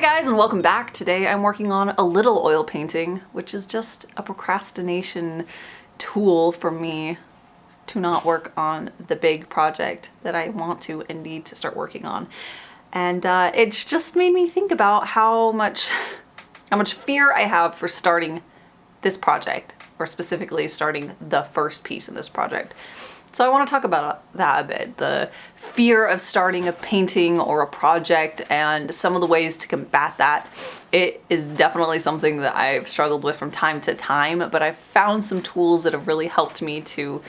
guys, and welcome back. Today I'm working on a little oil painting, which is just a procrastination tool for me to not work on the big project that I want to and need to start working on. And it's just made me think about how much fear I have for starting this project, or specifically starting the first piece in this project. So I want to talk about that a bit, the fear of starting a painting or a project and some of the ways to combat that. It is definitely something that I've struggled with from time to time, but I've found some tools that have really helped me to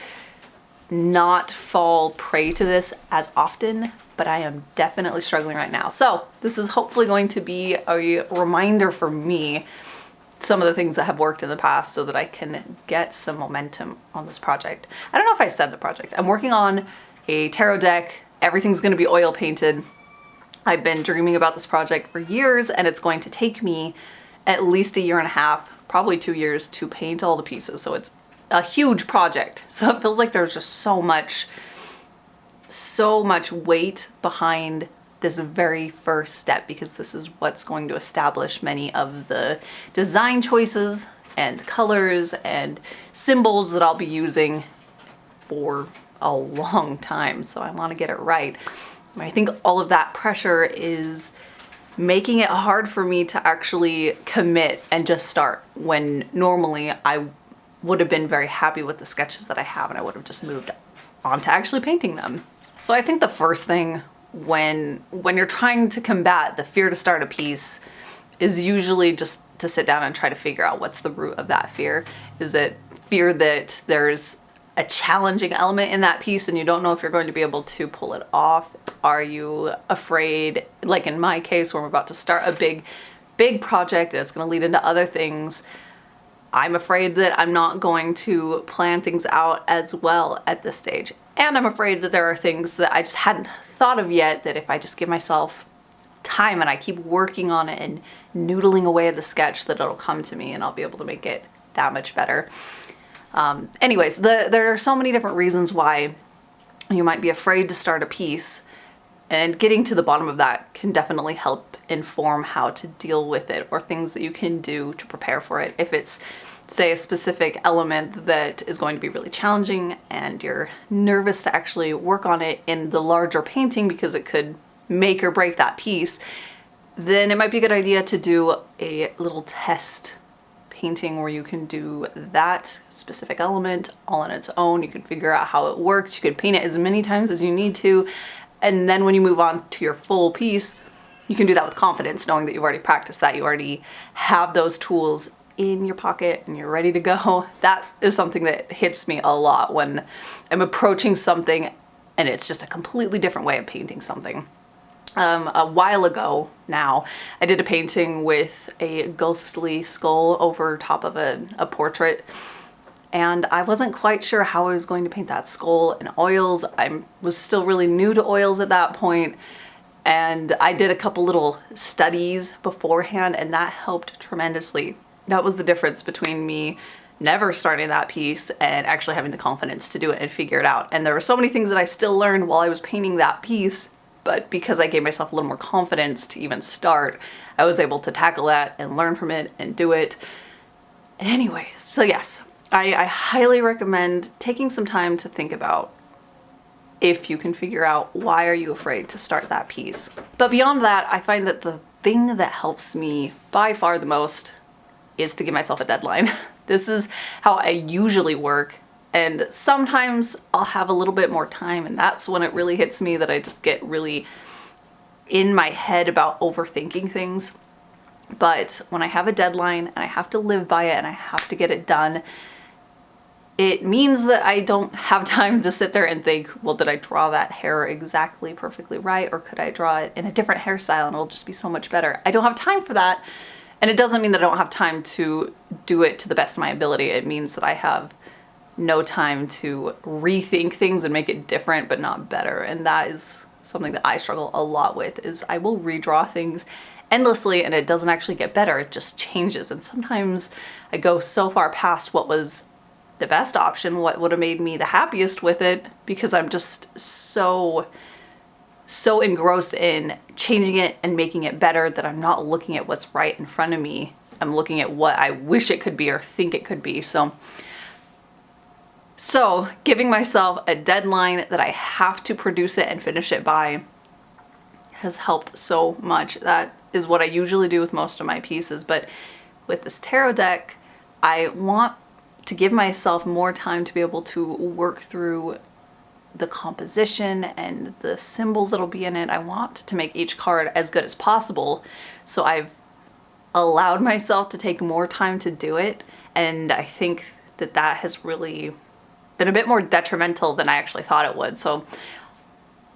not fall prey to this as often, but I am definitely struggling right now. So this is hopefully going to be a reminder for me some of the things that have worked in the past so that I can get some momentum on this project. I don't know if I said the project. I'm working on a tarot deck. Everything's going to be oil painted. I've been dreaming about this project for years, and it's going to take me at least 1.5 years, probably 2 years, to paint all the pieces. So it's a huge project. So it feels like there's just so much weight behind this very first step, because this is what's going to establish many of the design choices and colors and symbols that I'll be using for a long time. So I want to get it right. I think all of that pressure is making it hard for me to actually commit and just start, when normally I would have been very happy with the sketches that I have and I would have just moved on to actually painting them. So I think the first thing when you're trying to combat the fear to start a piece is usually just to sit down and try to figure out what's the root of that fear. Is it fear that there's a challenging element in that piece and you don't know if you're going to be able to pull it off? Are you afraid, like in my case, where I'm about to start a big project and it's going to lead into other things, I'm afraid that I'm not going to plan things out as well at this stage. And I'm afraid that there are things that I just hadn't thought of yet, that if I just give myself time and I keep working on it and noodling away at the sketch, that it'll come to me and I'll be able to make it that much better. Anyways, there are so many different reasons why you might be afraid to start a piece, and getting to the bottom of that can definitely help inform how to deal with it, or things that you can do to prepare for it. If it's, say, a specific element that is going to be really challenging and you're nervous to actually work on it in the larger painting because it could make or break that piece, then it might be a good idea to do a little test painting where you can do that specific element all on its own. You can figure out how it works. You could paint it as many times as you need to, and then when you move on to your full piece, you can do that with confidence, knowing that you've already practiced that. You already have those tools in your pocket and you're ready to go. That is something that hits me a lot when I'm approaching something and it's just a completely different way of painting something. A while ago now, I did a painting with a ghostly skull over top of a portrait, and I wasn't quite sure how I was going to paint that skull in oils. I was still really new to oils at that point, and I did a couple little studies beforehand, and that helped tremendously. That was the difference between me never starting that piece and actually having the confidence to do it and figure it out. And there were so many things that I still learned while I was painting that piece, but because I gave myself a little more confidence to even start, I was able to tackle that and learn from it and do it. Anyways, so yes, I highly recommend taking some time to think about if you can figure out why are you afraid to start that piece. But beyond that, I find that the thing that helps me by far the most is to give myself a deadline. This is how I usually work, and sometimes I'll have a little bit more time, and that's when it really hits me that I just get really in my head about overthinking things. But when I have a deadline and I have to live by it and I have to get it done, it means that I don't have time to sit there and think, well, did I draw that hair exactly perfectly right? Or could I draw it in a different hairstyle and it'll just be so much better? I don't have time for that. And it doesn't mean that I don't have time to do it to the best of my ability. It means that I have no time to rethink things and make it different but not better. And that is something that I struggle a lot with, is I will redraw things endlessly and it doesn't actually get better, it just changes. And sometimes I go so far past what was the best option, what would have made me the happiest with it, because I'm just so so engrossed in changing it and making it better that I'm not looking at what's right in front of me. I'm looking at what I wish it could be or think it could be. So giving myself a deadline that I have to produce it and finish it by has helped so much. That is what I usually do with most of my pieces, but with this tarot deck, I want to give myself more time to be able to work through the composition and the symbols that'll be in it. I want to make each card as good as possible, so I've allowed myself to take more time to do it, and I think that that has really been a bit more detrimental than I actually thought it would. So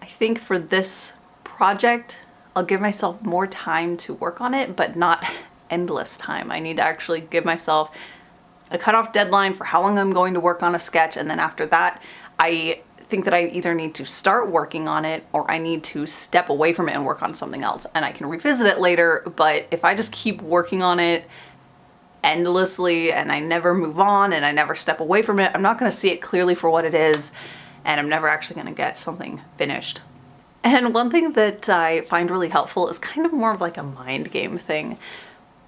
I think for this project, I'll give myself more time to work on it, but not endless time. I need to actually give myself a cutoff deadline for how long I'm going to work on a sketch, and then after that, I think that I either need to start working on it or I need to step away from it and work on something else, and I can revisit it later. But if I just keep working on it endlessly and I never move on and I never step away from it, I'm not going to see it clearly for what it is, and I'm never actually going to get something finished. And one thing that I find really helpful is kind of more of like a mind game thing.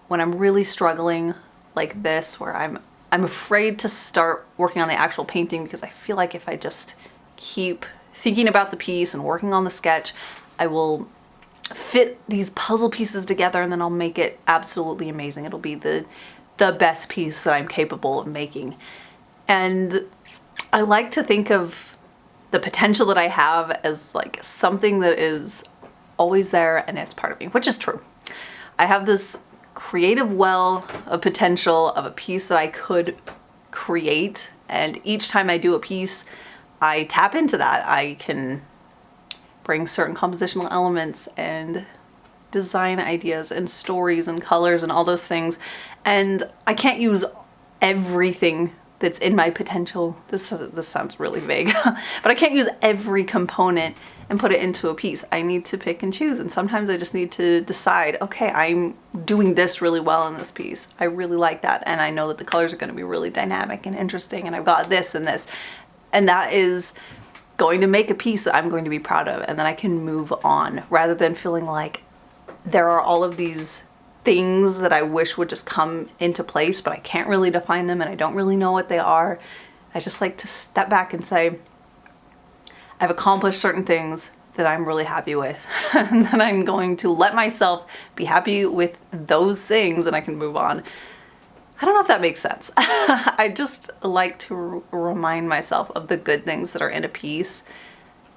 When I'm really struggling like this, where I'm afraid to start working on the actual painting because I feel like if I just keep thinking about the piece and working on the sketch, I will fit these puzzle pieces together and then I'll make it absolutely amazing. It'll be the best piece that I'm capable of making. And I like to think of the potential that I have as like something that is always there and it's part of me, which is true. I have this creative well of potential of a piece that I could create, and each time I do a piece, I tap into that. I can bring certain compositional elements and design ideas and stories and colors and all those things, and I can't use everything that's in my potential. This sounds really vague, but I can't use every component and put it into a piece. I need to pick and choose, and sometimes I just need to decide, okay, I'm doing this really well in this piece. I really like that, and I know that the colors are going to be really dynamic and interesting, and I've got this and this, and that is going to make a piece that I'm going to be proud of, and then I can move on rather than feeling like there are all of these things that I wish would just come into place, but I can't really define them and I don't really know what they are. I just like to step back and say, I've accomplished certain things that I'm really happy with, and then I'm going to let myself be happy with those things and I can move on. I don't know if that makes sense. I just like to remind myself of the good things that are in a piece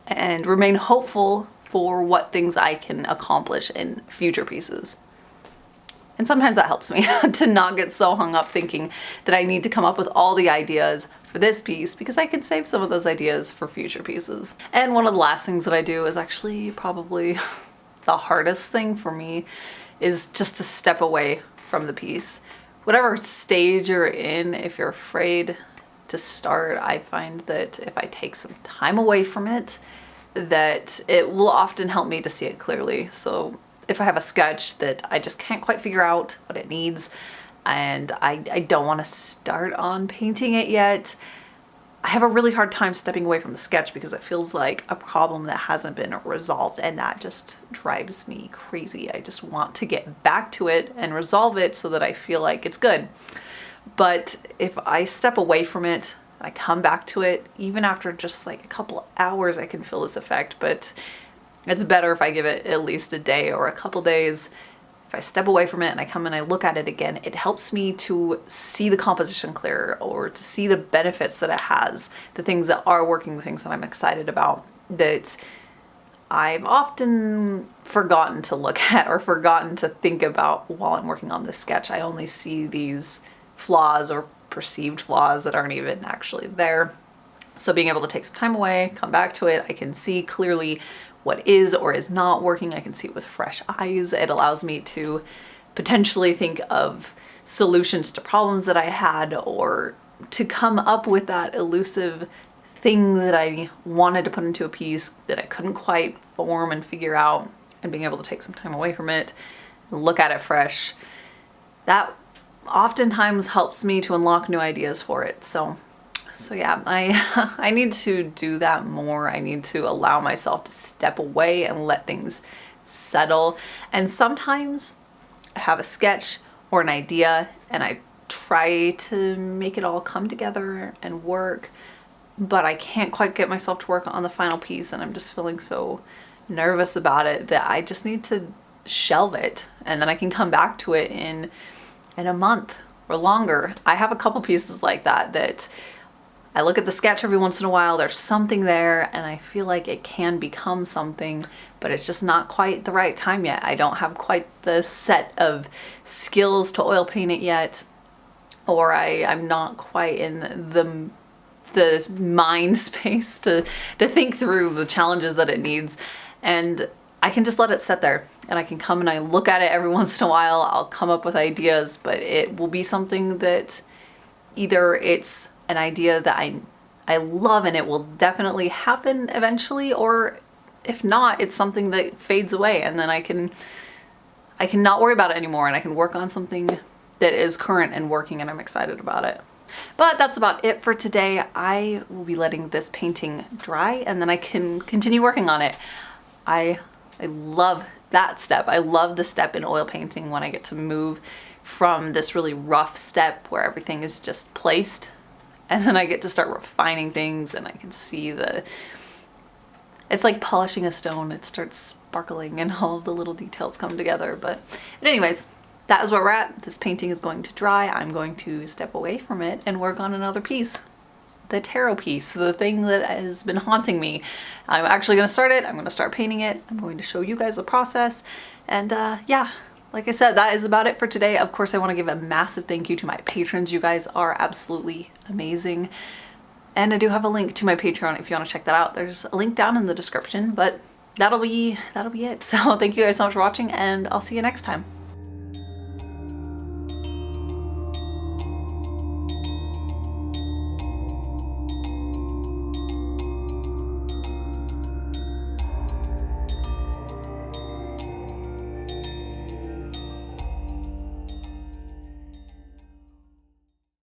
and remain hopeful for what things I can accomplish in future pieces. And sometimes that helps me to not get so hung up thinking that I need to come up with all the ideas for this piece, because I can save some of those ideas for future pieces. And one of the last things that I do is actually probably the hardest thing for me, is just to step away from the piece. Whatever stage you're in, if you're afraid to start, I find that if I take some time away from it, that it will often help me to see it clearly. So if I have a sketch that I just can't quite figure out what it needs, and I don't want to start on painting it yet, I have a really hard time stepping away from the sketch because it feels like a problem that hasn't been resolved, and that just drives me crazy. I just want to get back to it and resolve it so that I feel like it's good. But if I step away from it, I come back to it, even after just like a couple hours, I can feel this effect, but it's better if I give it at least a day or a couple days. If I step away from it and I come and I look at it again, it helps me to see the composition clearer, or to see the benefits that it has, the things that are working, the things that I'm excited about, that I've often forgotten to look at or forgotten to think about while I'm working on this sketch. I only see these flaws or perceived flaws that aren't even actually there. So being able to take some time away, come back to it, I can see clearly what is or is not working. I can see it with fresh eyes. It allows me to potentially think of solutions to problems that I had, or to come up with that elusive thing that I wanted to put into a piece that I couldn't quite form and figure out, and being able to take some time away from it, look at it fresh. That oftentimes helps me to unlock new ideas for it. So So yeah, I need to do that more. I need to allow myself to step away and let things settle. And sometimes I have a sketch or an idea and I try to make it all come together and work, but I can't quite get myself to work on the final piece, and I'm just feeling so nervous about it that I just need to shelve it, and then I can come back to it in a month or longer. I have a couple pieces like that I look at the sketch every once in a while, there's something there and I feel like it can become something, but it's just not quite the right time yet. I don't have quite the set of skills to oil paint it yet, or I'm not quite in the mind space to think through the challenges that it needs. And I can just let it sit there, and I can come and I look at it every once in a while. I'll come up with ideas, but it will be something that either it's an idea that I love and it will definitely happen eventually, or if not, it's something that fades away, and then I can not worry about it anymore, and I can work on something that is current and working, and I'm excited about it. But that's about it for today. I will be letting this painting dry and then I can continue working on it. I love that step. I love the step in oil painting when I get to move from this really rough step where everything is just placed, and then I get to start refining things and I can see it's like polishing a stone. It starts sparkling and all of the little details come together. But anyways, that is where we're at. This painting is going to dry. I'm going to step away from it and work on another piece. The tarot piece, the thing that has been haunting me. I'm actually going to start it. I'm going to start painting it. I'm going to show you guys the process. And yeah, like I said, that is about it for today. Of course, I want to give a massive thank you to my patrons. You guys are absolutely amazing. And I do have a link to my Patreon if you want to check that out. There's a link down in the description, but that'll be it. So thank you guys so much for watching, and I'll see you next time.